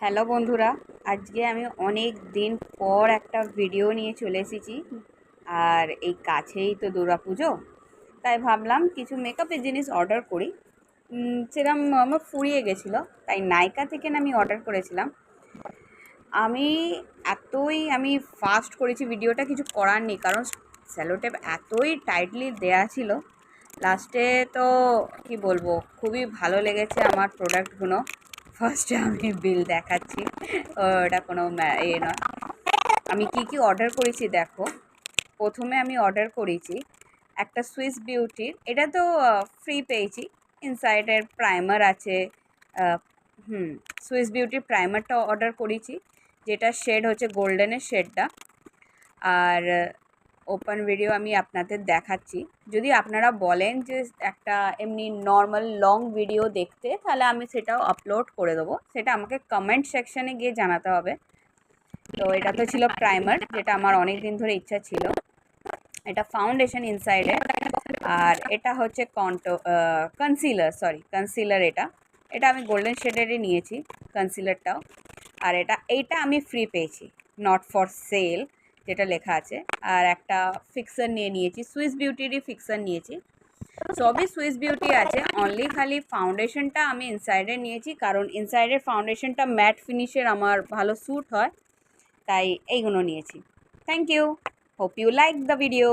Hello বন্ধুরা, আজকে আমি অনেক দিন পর একটা ভিডিও নিয়ে চলে এসেছি। আর এই কাছেই তো দুর্গাপুজো, তাই ভাবলাম কিছু মেকআপের জিনিস অর্ডার করি। সেরকম আমার ফুরিয়ে গেছিলো, তাই নাইকা থেকে আমি অর্ডার করেছিলাম। আমি আমি ফাস্ট করেছি ভিডিওটা, কিছু করার নেই, কারণ স্যালোটেপ এতই টাইটলি দেয়া ছিল। লাস্টে তো কি বলবো, খুবই ভালো লেগেছে আমার প্রোডাক্টগুলো। ফার্স্টে আমি বিল দেখাচ্ছি, ওটা কোনো নয়। আমি কি অর্ডার করেছি দেখো। প্রথমে আমি অর্ডার করেছি একটা সুইস বিউটির, এটা তো ফ্রি পেয়েছি। ইনসাইডের প্রাইমার আছে। আহ, সুইস বিউটির প্রাইমারটা অর্ডার করেছি, যেটা শেড হচ্ছে গোল্ডেনের শেডটা। আর ওপেন ভিডিও আমি আপনাদের দেখাচ্ছি। যদি আপনারা বলেন যে একটা এমনি নর্মাল লং ভিডিও দেখতে, তাহলে আমি সেটাও আপলোড করে দেবো। সেটা আমাকে কমেন্ট সেকশানে গিয়ে জানাতে হবে। তো এটা তো ছিল প্রাইমার, যেটা আমার অনেক দিন ধরে ইচ্ছা ছিল। এটা ফাউন্ডেশন ইনসাইডে। আর এটা হচ্ছে কনসিলার। এটা এটা আমি গোল্ডেন শেডেরই নিয়েছি, কনসিলারটাও। আর এইটা আমি ফ্রি পেয়েছি, নট ফর সেল যেটা লেখা আছে। আর একটা ফিক্সার নিয়েছি, সুইস বিউটিরই ফিক্সার নিয়েছি। সবই সুইস বিউটি আছে, অনলি খালি ফাউন্ডেশনটা আমি ইনসাইডের নিয়েছি, কারণ ইনসাইডের ফাউন্ডেশনটা ম্যাট ফিনিশের আমার ভালো স্যুট হয়, তাই এইগুলো নিয়েছি। Thank you, hope you like the video.